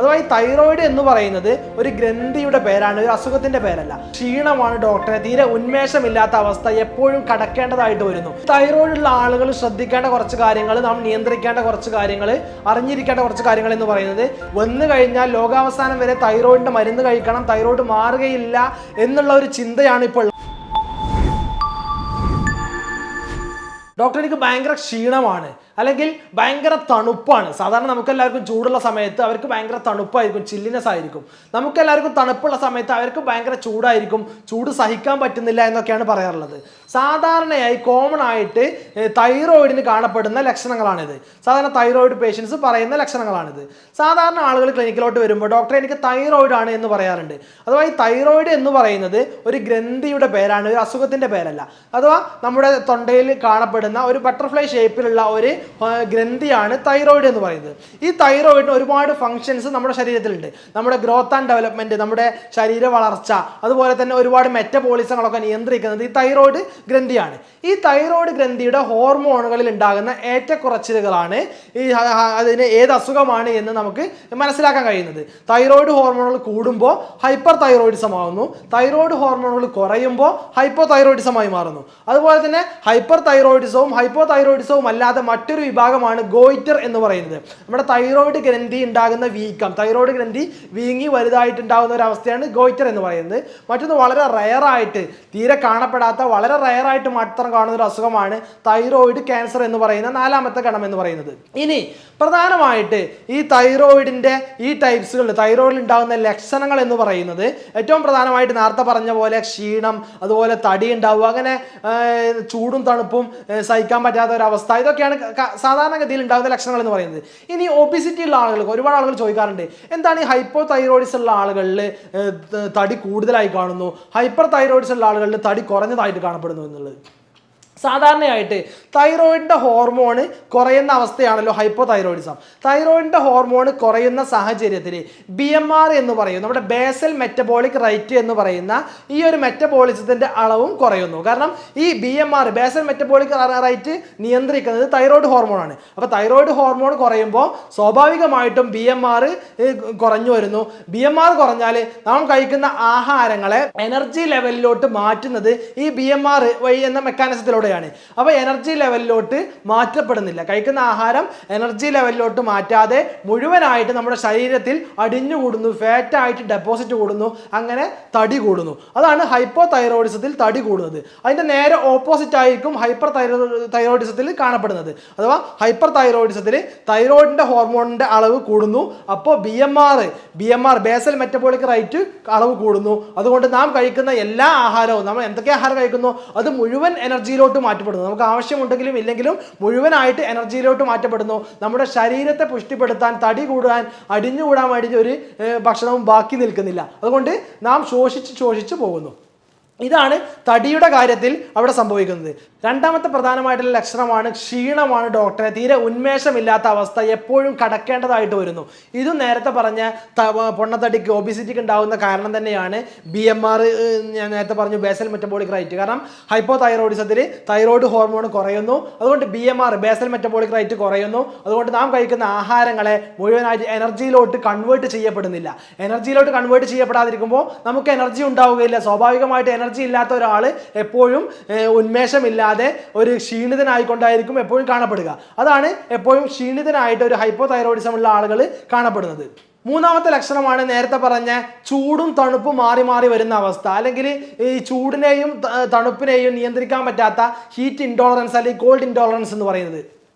അഥവാ ഈ തൈറോയിഡ് എന്ന് പറയുന്നത് ഒരു ഗ്രന്ഥിയുടെ പേരാണ്, ഒരു അസുഖത്തിന്റെ പേരല്ല. ക്ഷീണമാണ് ഡോക്ടറെ, തീരെ ഉന്മേഷമില്ലാത്ത അവസ്ഥ എപ്പോഴും കടക്കേണ്ടതായിട്ട് വരുന്നു. തൈറോയിഡ് ഉള്ള ആളുകൾ ശ്രദ്ധിക്കേണ്ട കുറച്ച് കാര്യങ്ങൾ, നാം നിയന്ത്രിക്കേണ്ട കുറച്ച് കാര്യങ്ങൾ, അറിഞ്ഞിരിക്കേണ്ട കുറച്ച് കാര്യങ്ങൾ എന്ന് പറയുന്നത്, വന്നു കഴിഞ്ഞാൽ ലോകാവസാനം വരെ തൈറോയിഡിന്റെ മരുന്ന് കഴിക്കണം, തൈറോയിഡ് മാറുകയില്ല എന്നുള്ള ഒരു ചിന്തയാണ് ഇപ്പോൾ. ഡോക്ടർ, എനിക്ക് ഭയങ്കര ക്ഷീണമാണ്, അല്ലെങ്കിൽ ഭയങ്കര തണുപ്പാണ്. സാധാരണ നമുക്കെല്ലാവർക്കും ചൂടുള്ള സമയത്ത് അവർക്ക് ഭയങ്കര തണുപ്പായിരിക്കും, ചില്ലിനെസ് ആയിരിക്കും. നമുക്കെല്ലാവർക്കും തണുപ്പുള്ള സമയത്ത് അവർക്ക് ഭയങ്കര ചൂടായിരിക്കും, ചൂട് സഹിക്കാൻ പറ്റുന്നില്ല എന്നൊക്കെയാണ് പറയാറുള്ളത്. സാധാരണയായി കോമൺ ആയിട്ട് തൈറോയിഡിന് കാണപ്പെടുന്ന ലക്ഷണങ്ങളാണിത്. സാധാരണ തൈറോയിഡ് പേഷ്യൻസ് പറയുന്ന ലക്ഷണങ്ങളാണിത്. സാധാരണ ആളുകൾ ക്ലിനിക്കിലോട്ട് വരുമ്പോൾ ഡോക്ടറെ എനിക്ക് തൈറോയിഡ് ആണ് എന്ന് പറയാറുണ്ട്. അഥവാ ഈ തൈറോയിഡ് എന്ന് പറയുന്നത് ഒരു ഗ്രന്ഥിയുടെ പേരാണ്, ഒരു അസുഖത്തിന്റെ പേരല്ല. അഥവാ നമ്മുടെ തൊണ്ടയിൽ കാണപ്പെടുന്ന ഒരു ബട്ടർഫ്ലൈ ഷേപ്പിലുള്ള ഒരു ഗ്രന്ഥിയാണ് തൈറോയിഡ് എന്ന് പറയുന്നത്. ഈ തൈറോയിഡിന് ഒരുപാട് ഫങ്ഷൻസ് നമ്മുടെ ശരീരത്തിലുണ്ട്. നമ്മുടെ ഗ്രോത്ത് ആൻഡ് ഡെവലപ്മെന്റ്, നമ്മുടെ ശരീര വളർച്ച, അതുപോലെ തന്നെ ഒരുപാട് മെറ്റബോളിസങ്ങളൊക്കെ നിയന്ത്രിക്കുന്നത് ഈ തൈറോയിഡ് ഗ്രന്ഥിയാണ്. ഈ തൈറോയിഡ് ഗ്രന്ഥിയുടെ ഹോർമോണുകളിൽ ഉണ്ടാകുന്ന ഏറ്റക്കുറച്ചിലുകളാണ് അതിന് ഏത് അസുഖമാണ് എന്ന് നമുക്ക് മനസ്സിലാക്കാൻ കഴിയുന്നത്. തൈറോയിഡ് ഹോർമോണുകൾ കൂടുമ്പോൾ ഹൈപ്പർ തൈറോയിഡിസം ആവുന്നു, തൈറോയിഡ് ഹോർമോണുകൾ കുറയുമ്പോൾ ഹൈപ്പോ തൈറോയിഡിസമായി മാറുന്നു. അതുപോലെ തന്നെ ഹൈപ്പർ തൈറോയിഡിസവും ഹൈപ്പോ തൈറോയിഡിസവും അല്ലാതെ മറ്റൊരു വിഭാഗമാണ് ഗോയിറ്റർ എന്ന് പറയുന്നത്. നമ്മുടെ തൈറോയിഡ് ഗ്രന്ഥി ഉണ്ടാകുന്ന വീക്കം, തൈറോയിഡ് ഗ്രന്ഥി വീങ്ങി വലുതായിട്ടുണ്ടാകുന്ന ഒരു അവസ്ഥയാണ് ഗോയിറ്റർ എന്ന് പറയുന്നത്. മറ്റൊന്ന് വളരെ റയറായിട്ട്, തീരെ കാണപ്പെടാത്ത, വളരെ റയറായിട്ട് മാത്രം കാണുന്ന ഒരു അസുഖമാണ് തൈറോയിഡ് ക്യാൻസർ എന്ന് പറയുന്ന നാലാമത്തെ ഗണം എന്ന് പറയുന്നത്. ഇനി പ്രധാനമായിട്ട് ഈ തൈറോയിഡിന്റെ ഈ ടൈപ്സുകൾ, തൈറോയിഡിൽ ഉണ്ടാകുന്ന ലക്ഷണങ്ങൾ എന്ന് പറയുന്നത് ഏറ്റവും പ്രധാനമായിട്ട് നേരത്തെ പറഞ്ഞ പോലെ ക്ഷീണം, അതുപോലെ തടി ഉണ്ടാവുക, അങ്ങനെ ചൂടും തണുപ്പും സഹിക്കാൻ പറ്റാത്ത ഒരു അവസ്ഥ, ഇതൊക്കെയാണ് സാധാരണഗതിയിൽ ഉണ്ടാകുന്ന ലക്ഷണങ്ങൾ എന്ന് പറയുന്നത്. ഇനി ഒബിസിറ്റി ഉള്ള ആളുകൾക്ക് ഒരുപാട് ആളുകൾ ചോദിക്കാറുണ്ട്, എന്താണ് ഈ ഹൈപ്പോ തൈറോയിഡിസ് ഉള്ള ആളുകളിൽ തടി കൂടുതലായി കാണുന്നു, ഹൈപ്പർ തൈറോയിഡിസ് ഉള്ള ആളുകളിൽ തടി കുറഞ്ഞതായിട്ട് കാണപ്പെടുന്നു എന്നുള്ളത്. സാധാരണയായിട്ട് തൈറോയിഡിന്റെ ഹോർമോണ് കുറയുന്ന അവസ്ഥയാണല്ലോ ഹൈപ്പോ തൈറോയിഡിസം. തൈറോയിഡിന്റെ ഹോർമോണ് കുറയുന്ന സാഹചര്യത്തിൽ BMR എന്ന് പറയും, നമ്മുടെ ബേസൽ മെറ്റബോളിക് റേറ്റ് എന്ന് പറയുന്ന ഈ ഒരു മെറ്റബോളിസത്തിന്റെ അളവും കുറയുന്നു. കാരണം ഈ BMR, ബേസൽ മെറ്റബോളിക് റേറ്റ് നിയന്ത്രിക്കുന്നത് തൈറോയിഡ് ഹോർമോണാണ്. അപ്പോൾ തൈറോയിഡ് ഹോർമോൺ കുറയുമ്പോൾ സ്വാഭാവികമായിട്ടും BMR കുറഞ്ഞു വരുന്നു. BMR കുറഞ്ഞാൽ നാം കഴിക്കുന്ന ആഹാരങ്ങളെ എനർജി ലെവലിലോട്ട് മാറ്റുന്നത് ഈ BMR വഴി എന്ന മെക്കാനിസത്തിലൂടെ. അപ്പോൾ എനർജി ലെവലിലോട്ട് മാറ്റപ്പെടുന്നില്ല. കഴിക്കുന്ന ആഹാരം എനർജി ലെവലിലോട്ട് മാറ്റാതെ മുഴുവനായിട്ട് നമ്മുടെ ശരീരത്തിൽ അടിഞ്ഞുകൂടുന്നു, ഫാറ്റായിട്ട് ഡെപ്പോസിറ്റ് കൂടുന്നു, അങ്ങനെ തടി കൂടുന്നു. അതാണ് ഹൈപ്പോ തൈറോയിഡിസത്തിൽ തടി കൂടുന്നത്. അതിന്റെ നേരെ ഓപ്പോസിറ്റ് ആയിരിക്കും ഹൈപ്പർ തൈറോയിഡിസത്തിൽ കാണപ്പെടുന്നത്. അഥവാ ഹൈപ്പർ തൈറോയിഡിസത്തിൽ തൈറോയിഡിന്റെ ഹോർമോണിന്റെ അളവ് കൂടുന്നു, അപ്പോൾ BMR ബേസൽ മെറ്റബോളിക് റേറ്റ് അളവ് കൂടുന്നു. അതുകൊണ്ട് നാം കഴിക്കുന്ന എല്ലാ ആഹാരവും, നമ്മൾ എന്തൊക്കെ ആഹാരം കഴിക്കുന്നു അത് മുഴുവൻ എനർജിയിലോട്ട് മാറ്റപ്പെടുന്നു. നമുക്ക് ആവശ്യമുണ്ടെങ്കിലും ഇല്ലെങ്കിലും മുഴുവനായിട്ട് എനർജിയിലോട്ട് മാറ്റപ്പെടുന്നു. നമ്മുടെ ശരീരത്തെ പുഷ്ടിപ്പെടുത്താൻ, തടി കൂടാൻ, അടിഞ്ഞുകൂടാൻ വേണ്ടി ഒരു ഭക്ഷണവും ബാക്കി നിൽക്കുന്നില്ല. അതുകൊണ്ട് നാം ശോഷിച്ച് പോകുന്നു. ഇതാണ് തടിയുടെ കാര്യത്തിൽ അവിടെ സംഭവിക്കുന്നത്. രണ്ടാമത്തെ പ്രധാനമായിട്ടുള്ള ലക്ഷണമാണ് ക്ഷീണമാണ് ഡോക്ടറെ, തീരെ ഉന്മേഷമില്ലാത്ത അവസ്ഥ എപ്പോഴും കടക്കേണ്ടതായിട്ട് വരുന്നു. ഇതും നേരത്തെ പറഞ്ഞ പൊണ്ണത്തടിക്ക്, ഒബിസിറ്റിക്ക് ഉണ്ടാകുന്ന കാരണം തന്നെയാണ് BMR, ഞാൻ നേരത്തെ പറഞ്ഞു ബേസൽ മെറ്റബോളിക് റേറ്റ്. കാരണം ഹൈപ്പോ തൈറോയിഡിസത്തിൽ തൈറോയിഡ് ഹോർമോൺ കുറയുന്നു, അതുകൊണ്ട് BMR ബേസൽ മെറ്റബോളിക് റേറ്റ് കുറയുന്നു. അതുകൊണ്ട് നാം കഴിക്കുന്ന ആഹാരങ്ങളെ മുഴുവനായിട്ട് എനർജിയിലോട്ട് കൺവേർട്ട് ചെയ്യപ്പെടുന്നില്ല. എനർജിയിലോട്ട് കൺവേർട്ട് ചെയ്യപ്പെടാതിരിക്കുമ്പോൾ നമുക്ക് എനർജി ഉണ്ടാവുകയില്ല. സ്വാഭാവികമായിട്ട് എനർജി ഇല്ലാത്ത ഒരാൾ എപ്പോഴും ഉന്മേഷമില്ലാതെ ഒരു ക്ഷീണിതനായിക്കൊണ്ടായിരിക്കും എപ്പോഴും കാണപ്പെടുക. അതാണ് എപ്പോഴും ക്ഷീണിതനായിട്ട് ഒരു ഹൈപ്പോ തൈറോയിഡിസം ഉള്ള ആളുകൾ കാണപ്പെടുന്നത്. മൂന്നാമത്തെ ലക്ഷണമാണ് നേരത്തെ പറഞ്ഞ ചൂടും തണുപ്പും മാറി മാറി വരുന്ന അവസ്ഥ, അല്ലെങ്കിൽ ഈ ചൂടിനെയും തണുപ്പിനെയും നിയന്ത്രിക്കാൻ പറ്റാത്ത ഹീറ്റ് ഇൻടോളറൻസ് അല്ലെങ്കിൽ കോൾഡ് ഇൻടോളറൻസ് എന്ന് പറയുന്നത്.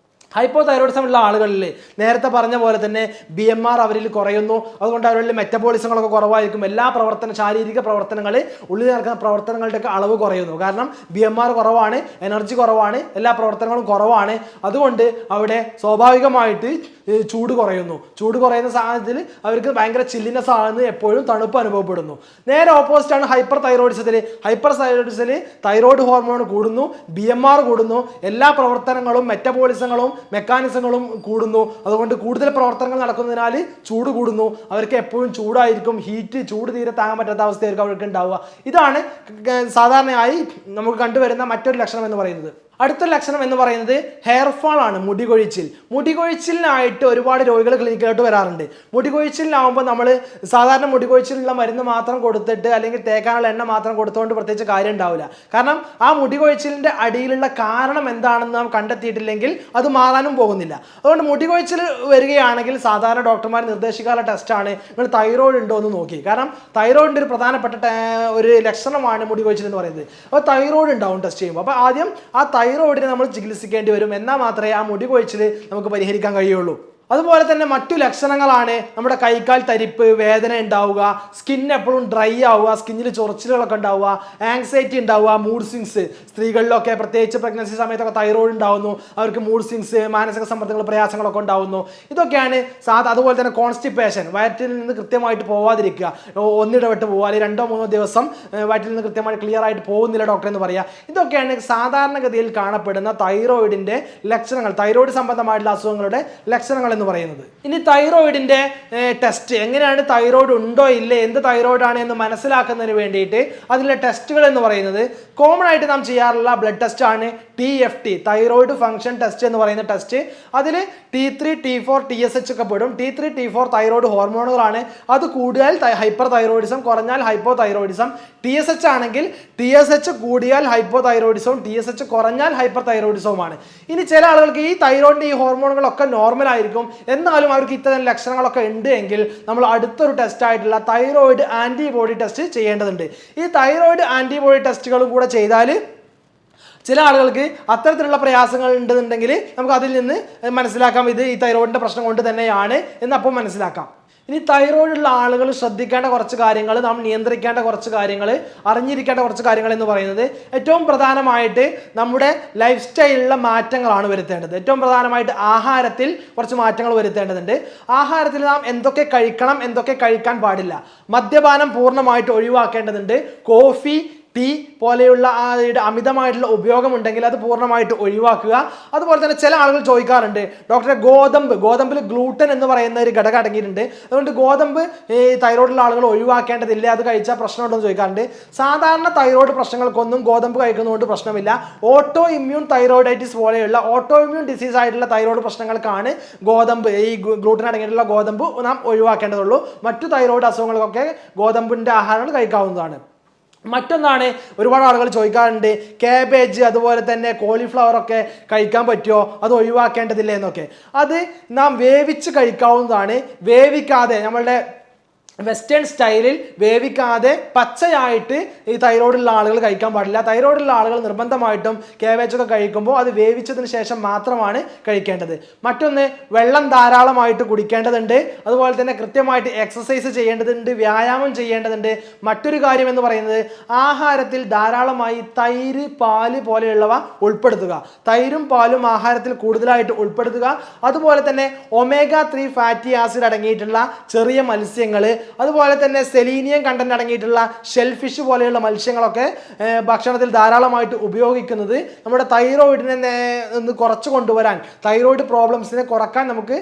ഹൈപ്പോ തൈറോയിഡിസം ഉള്ള ആളുകളിൽ നേരത്തെ പറഞ്ഞ പോലെ തന്നെ BMR അവരിൽ കുറയുന്നു. അതുകൊണ്ട് അവരിൽ മെറ്റബോളിസങ്ങളൊക്കെ കുറവായിരിക്കും. എല്ലാ ശാരീരിക പ്രവർത്തനങ്ങൾ, ഉള്ളിൽ നടക്കുന്ന പ്രവർത്തനങ്ങളുടെയൊക്കെ അളവ് കുറയുന്നു. കാരണം BMR കുറവാണ്, എനർജി കുറവാണ്, എല്ലാ പ്രവർത്തനങ്ങളും കുറവാണ്. അതുകൊണ്ട് അവിടെ സ്വാഭാവികമായിട്ട് ചൂട് കുറയുന്നു. ചൂട് കുറയുന്ന സാഹചര്യത്തിൽ അവർക്ക് ഭയങ്കര ചില്ലിനെസ് ആകുന്നു, എപ്പോഴും തണുപ്പ് അനുഭവപ്പെടുന്നു. നേരെ ഓപ്പോസിറ്റ് ആണ് ഹൈപ്പർ തൈറോയിഡിസത്തിൽ. ഹൈപ്പർ തൈറോയിഡിസത്തിൽ തൈറോയിഡ് ഹോർമോൺ കൂടുന്നു, BMR കൂടുന്നു, എല്ലാ പ്രവർത്തനങ്ങളും മെറ്റബോളിസങ്ങളും മെക്കാനിസങ്ങളും കൂടുന്നു. അതുകൊണ്ട് കൂടുതൽ പ്രവർത്തനങ്ങൾ നടക്കുന്നതിനാൽ ചൂട് കൂടുന്നു. അവർക്ക് എപ്പോഴും ചൂടായിരിക്കും, ചൂട് തീരെ താങ്ങാൻ പറ്റാത്ത അവസ്ഥയായിരിക്കും അവർക്ക് ഉണ്ടാവുക. ഇതാണ് സാധാരണയായി നമുക്ക് കണ്ടുവരുന്ന മറ്റൊരു ലക്ഷണം എന്ന് പറയുന്നത്. അടുത്ത ലക്ഷണം എന്ന് പറയുന്നത് ഹെയർ ഫാൾ ആണ്, മുടി കൊഴിച്ചിൽ. മുടി കൊഴിച്ചിലിനായിട്ട് ഒരുപാട് രോഗികൾ ക്ലിനിക്കിലോട്ട് വരാറുണ്ട്. മുടി കൊഴിച്ചിലിനാവുമ്പോൾ നമ്മൾ സാധാരണ മുടി കൊഴിച്ചിലുള്ള മരുന്ന് മാത്രം കൊടുത്തിട്ട് അല്ലെങ്കിൽ തേക്കാനുള്ള എണ്ണ മാത്രം കൊടുത്തുകൊണ്ട് പ്രത്യേകിച്ച് കാര്യം ഉണ്ടാവില്ല. കാരണം ആ മുടി കൊഴിച്ചിലിൻ്റെ അടിയിലുള്ള കാരണം എന്താണെന്ന് നാം കണ്ടെത്തിയിട്ടില്ലെങ്കിൽ അത് മാറാനും പോകുന്നില്ല. അതുകൊണ്ട് മുടി കൊഴിച്ചിൽ വരികയാണെങ്കിൽ സാധാരണ ഡോക്ടർമാർ നിർദ്ദേശിക്കാനുള്ള ടെസ്റ്റാണ് നിങ്ങൾ തൈറോയ്ഡ് ഉണ്ടോ എന്ന് നോക്കി. കാരണം തൈറോയിഡിൻ്റെ ഒരു പ്രധാനപ്പെട്ട ഒരു ലക്ഷണമാണ് മുടി കൊഴിച്ചിൽ എന്ന് പറയുന്നത്. അപ്പോൾ തൈറോയ്ഡ് ഉണ്ടാവും ടെസ്റ്റ് ചെയ്യുമ്പോൾ. അപ്പോൾ ആദ്യം ആ തൈറോയിഡിനെ നമ്മൾ ചികിത്സിക്കേണ്ടി വരും. എന്നാൽ മാത്രമേ ആ മുടി കൊഴിച്ചിൽ നമുക്ക് പരിഹരിക്കാൻ കഴിയുള്ളൂ. അതുപോലെ തന്നെ മറ്റു ലക്ഷണങ്ങളാണ് നമ്മുടെ കൈക്കാൽ തരിപ്പ്, വേദന ഉണ്ടാവുക, സ്കിൻ എപ്പോഴും ഡ്രൈ ആവുക, സ്കിന്നിൽ ചൊറിച്ചിലുകളൊക്കെ ഉണ്ടാവുക, ആങ്സൈറ്റി ഉണ്ടാവുക, മൂഡ് സ്വിങ്സ്. സ്ത്രീകളിലൊക്കെ പ്രത്യേകിച്ച് പ്രഗ്നൻസി സമയത്തൊക്കെ തൈറോയ്ഡ് ഉണ്ടാവുന്നു, അവർക്ക് മൂഡ് സ്വിങ്സ്, മാനസിക സമ്മർദ്ദങ്ങൾ, പ്രയാസങ്ങളൊക്കെ ഉണ്ടാവുന്നു. ഇതൊക്കെയാണ് അതുപോലെ തന്നെ കോൺസ്റ്റിപ്പേഷൻ, വയറ്റിൽ നിന്ന് കൃത്യമായിട്ട് പോവാതിരിക്കുക, ഒന്നിടവിട്ട് പോകുക, അല്ലെങ്കിൽ 2-3 ദിവസം വയറ്റിൽ നിന്ന് കൃത്യമായിട്ട് ക്ലിയർ ആയിട്ട് പോകുന്നില്ല ഡോക്ടർ എന്ന് പറയുക. ഇതൊക്കെയാണ് സാധാരണഗതിയിൽ കാണപ്പെടുന്ന തൈറോയിഡിൻ്റെ ലക്ഷണങ്ങൾ, തൈറോയ്ഡ് സംബന്ധമായിട്ടുള്ള അസുഖങ്ങളുടെ ലക്ഷണങ്ങൾ എന്ന് പറയുന്നത്. ഇനി തൈറോയിഡിന്റെ ടെസ്റ്റ് എങ്ങനെയാണ്, തൈറോയ്ഡ് ഉണ്ടോ ഇല്ലേ, എന്ത് തൈറോയ്ഡ് ആണ് എന്ന് മനസ്സിലാക്കുന്നതിന് വേണ്ടിയിട്ട് അതിലെ ടെസ്റ്റുകൾ എന്ന് പറയുന്നത് കോമൺ ആയിട്ട് നാം ചെയ്യാറുള്ള ബ്ലഡ് ടെസ്റ്റ് ആണ് TFT, തൈറോയ്ഡ് ഫംഗ്ഷൻ ടെസ്റ്റ് എന്ന് പറയുന്ന ടെസ്റ്റ്. അതിൽ T3, T4, TSH ഒക്കെ പെടും. T3, T4 thyroid ഹോർമോണുകളാണ്. അത് കൂടിയാൽ ഹൈപ്പർ തൈറോയിഡിസം, കുറഞ്ഞാൽ ഹൈപ്പോ തൈറോയിഡിസം. TSH ആണെങ്കിൽ TSH കൂടിയാൽ ഹൈപ്പോ തൈറോയിഡിസവും TSH കുറഞ്ഞാൽ ഹൈപ്പർ തൈറോയിഡിസവുമാണ്. ഇനി ചില ആളുകൾക്ക് ഈ തൈറോയിഡിന്റെ ഈ ഹോർമോണുകളൊക്കെ നോർമൽ ആയിരിക്കും, എന്നാലും അവർക്ക് ഇത്തരം ലക്ഷണങ്ങളൊക്കെ ഉണ്ട് എങ്കിൽ നമ്മൾ അടുത്തൊരു ടെസ്റ്റ് ആയിട്ടുള്ള തൈറോയിഡ് ആന്റിബോഡി ടെസ്റ്റ് ചെയ്യേണ്ടതുണ്ട്. ഈ തൈറോയിഡ് ആന്റിബോഡി ടെസ്റ്റുകളും കൂടെ ചെയ്താൽ ചില ആളുകൾക്ക് അത്തരത്തിലുള്ള പ്രയാസങ്ങൾ ഉണ്ടെന്നുണ്ടെങ്കിൽ നമുക്ക് അതിൽ നിന്ന് മനസ്സിലാക്കാം ഇത് ഈ തൈറോയിഡിന്റെ പ്രശ്നം കൊണ്ട് തന്നെയാണ് എന്ന് അപ്പോൾ മനസ്സിലാക്കാം. ഇനി തൈറോയിഡുള്ള ആളുകൾ ശ്രദ്ധിക്കേണ്ട കുറച്ച് കാര്യങ്ങൾ, നാം നിയന്ത്രിക്കേണ്ട കുറച്ച് കാര്യങ്ങൾ, അറിഞ്ഞിരിക്കേണ്ട കുറച്ച് കാര്യങ്ങൾ എന്ന് പറയുന്നത് ഏറ്റവും പ്രധാനമായിട്ട് നമ്മുടെ ലൈഫ് സ്റ്റൈലിലുള്ള മാറ്റങ്ങളാണ് വരുത്തേണ്ടത്. ഏറ്റവും പ്രധാനമായിട്ട് ആഹാരത്തിൽ കുറച്ച് മാറ്റങ്ങൾ വരുത്തേണ്ടതുണ്ട്. ആഹാരത്തിൽ നാം എന്തൊക്കെ കഴിക്കണം, എന്തൊക്കെ കഴിക്കാൻ പാടില്ല. മദ്യപാനം പൂർണ്ണമായിട്ട് ഒഴിവാക്കേണ്ടതുണ്ട്. കോഫി, ടീ പോലെയുള്ള അമിതമായിട്ടുള്ള ഉപയോഗമുണ്ടെങ്കിൽ അത് പൂർണ്ണമായിട്ട് ഒഴിവാക്കുക. അതുപോലെ തന്നെ ചില ആളുകൾ ചോദിക്കാറുണ്ട്, ഡോക്ടറെ ഗോതമ്പിൽ ഗ്ലൂട്ടൻ എന്ന് പറയുന്ന ഒരു ഘടകം അടങ്ങിയിട്ടുണ്ട്, അതുകൊണ്ട് ഗോതമ്പ് ഈ തൈറോയിഡുള്ള ആളുകൾ ഒഴിവാക്കേണ്ടതില്ല, അത് കഴിച്ചാൽ പ്രശ്നമുണ്ടോ എന്ന് ചോദിക്കാറുണ്ട്. സാധാരണ തൈറോയിഡ് പ്രശ്നങ്ങൾക്കൊന്നും ഗോതമ്പ് കഴിക്കുന്നതുകൊണ്ട് പ്രശ്നമില്ല. ഓട്ടോ ഇമ്മ്യൂൺ തൈറോയിഡൈറ്റിസ് പോലെയുള്ള ഓട്ടോ ഇമ്മ്യൂൺ ഡിസീസ് ആയിട്ടുള്ള തൈറോയിഡ് പ്രശ്നങ്ങൾക്കാണ് ഗോതമ്പ്, ഈ ഗ്ലൂട്ടൻ അടങ്ങിയിട്ടുള്ള ഗോതമ്പ് നാം ഒഴിവാക്കേണ്ടതുള്ളൂ. മറ്റു തൈറോയിഡ് അസുഖങ്ങൾക്കൊക്കെ ഗോതമ്പിൻ്റെ ആഹാരങ്ങൾ കഴിക്കാവുന്നതാണ്. മറ്റൊന്നാണ്, ഒരുപാട് ആളുകൾ ചോദിക്കാറുണ്ട്, കാബേജ് അതുപോലെ തന്നെ കോളിഫ്ലവർ ഒക്കെ കഴിക്കാൻ പറ്റുമോ, അത് ഒഴിവാക്കേണ്ടതില്ല എന്നൊക്കെ. അത് നാം വേവിച്ച് കഴിക്കാവുന്നതാണ്. വേവിക്കാതെ നമ്മളുടെ വെസ്റ്റേൺ സ്റ്റൈലിൽ വേവിക്കാതെ പച്ചയായിട്ട് ഈ തൈറോയിഡുള്ള ആളുകൾ കഴിക്കാൻ പാടില്ല. തൈറോയിഡുള്ള ആളുകൾ നിർബന്ധമായിട്ടും കാബേജൊക്കെ കഴിക്കുമ്പോൾ അത് വേവിച്ചതിന് ശേഷം മാത്രമാണ് കഴിക്കേണ്ടത്. മറ്റൊന്ന്, വെള്ളം ധാരാളമായിട്ട് കുടിക്കേണ്ടതുണ്ട്. അതുപോലെ തന്നെ കൃത്യമായിട്ട് എക്സസൈസ് ചെയ്യേണ്ടതുണ്ട്, വ്യായാമം ചെയ്യേണ്ടതുണ്ട്. മറ്റൊരു കാര്യം എന്ന് പറയുന്നത് ആഹാരത്തിൽ ധാരാളമായി തൈര്, പാല് പോലെയുള്ളവ ഉൾപ്പെടുത്തുക. തൈരും പാലും ആഹാരത്തിൽ കൂടുതലായിട്ട് ഉൾപ്പെടുത്തുക. അതുപോലെ തന്നെ omega-3 ഫാറ്റി ആസിഡ് അടങ്ങിയിട്ടുള്ള ചെറിയ മത്സ്യങ്ങൾ, അതുപോലെ തന്നെ സെലീനിയം കണ്ടന്റ് അടങ്ങിയിട്ടുള്ള ഷെൽഫിഷ് പോലെയുള്ള മത്സ്യങ്ങളൊക്കെ ഭക്ഷണത്തിൽ ധാരാളമായിട്ട് ഉപയോഗിക്കുന്നത് നമ്മുടെ തൈറോയിഡിനെ ഒന്ന് കുറച്ച് കൊണ്ടുവരാൻ, തൈറോയിഡ് പ്രോബ്ലംസിനെ കുറക്കാൻ നമുക്ക്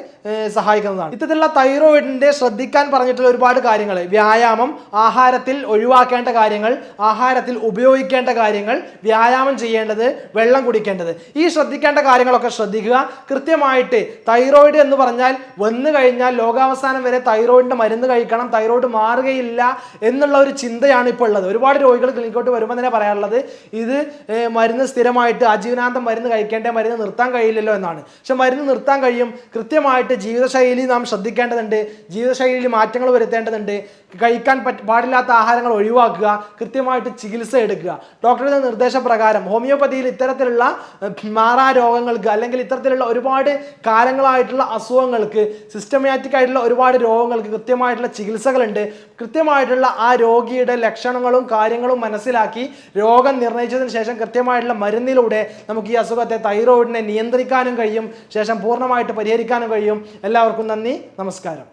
സഹായിക്കുന്നതാണ്. ഇത്തരത്തിലുള്ള തൈറോയിഡിന്റെ ശ്രദ്ധിക്കാൻ പറഞ്ഞിട്ടുള്ള ഒരുപാട് കാര്യങ്ങൾ, വ്യായാമം, ആഹാരത്തിൽ ഒഴിവാക്കേണ്ട കാര്യങ്ങൾ, ആഹാരത്തിൽ ഉപയോഗിക്കേണ്ട കാര്യങ്ങൾ, വ്യായാമം ചെയ്യേണ്ടത്, വെള്ളം കുടിക്കേണ്ടത്, ഈ ശ്രദ്ധിക്കേണ്ട കാര്യങ്ങളൊക്കെ ശ്രദ്ധിക്കുക. കൃത്യമായിട്ട് തൈറോയിഡ് എന്ന് പറഞ്ഞാൽ വന്നു കഴിഞ്ഞാൽ ലോകാവസാനം വരെ തൈറോയിഡിന്റെ മരുന്ന് കഴിക്കണം, തൈറോയ്ഡ് മാറുകയില്ല എന്നുള്ള ഒരു ചിന്തയാണ് ഇപ്പോൾ ഉള്ളത്. ഒരുപാട് രോഗികൾ ക്ലിനിക്കോട്ട് വരുമ്പോൾ തന്നെ പറയാറുള്ളത് ഇത് മരുന്ന് സ്ഥിരമായിട്ട് ആജീവനാന്തം മരുന്ന് കഴിക്കേണ്ട, മരുന്ന് നിർത്താൻ കഴിയില്ലല്ലോ എന്നാണ്. പക്ഷെ മരുന്ന് നിർത്താൻ കഴിയും. കൃത്യമായിട്ട് ജീവിതശൈലി നാം ശ്രദ്ധിക്കേണ്ടതുണ്ട്, ജീവിതശൈലിയിൽ മാറ്റങ്ങൾ വരുത്തേണ്ടതുണ്ട്. കഴിക്കാൻ പാടില്ലാത്ത ആഹാരങ്ങൾ ഒഴിവാക്കുക, കൃത്യമായിട്ട് ചികിത്സ എടുക്കുക. ഡോക്ടറുടെ നിർദ്ദേശപ്രകാരം ഹോമിയോപ്പതിയിൽ ഇത്തരത്തിലുള്ള മാറാ രോഗങ്ങൾക്ക് അല്ലെങ്കിൽ ഇത്തരത്തിലുള്ള ഒരുപാട് കാലങ്ങളായിട്ടുള്ള അസുഖങ്ങൾക്ക്, സിസ്റ്റമാറ്റിക് ആയിട്ടുള്ള ഒരുപാട് രോഗങ്ങൾക്ക് കൃത്യമായിട്ടുള്ള ചികിത്സകളുണ്ട്. കൃത്യമായിട്ടുള്ള ആ രോഗിയുടെ ലക്ഷണങ്ങളും കാര്യങ്ങളും മനസ്സിലാക്കി രോഗം നിർണയിച്ചതിന് ശേഷം കൃത്യമായിട്ടുള്ള മരുന്നിലൂടെ നമുക്ക് ഈ അസുഖത്തെ, തൈറോയിഡിനെ നിയന്ത്രിക്കാനും കഴിയും, ശേഷം പൂർണ്ണമായിട്ട് പരിഹരിക്കാനും കഴിയും. എല്ലാവർക്കും നന്ദി, നമസ്കാരം.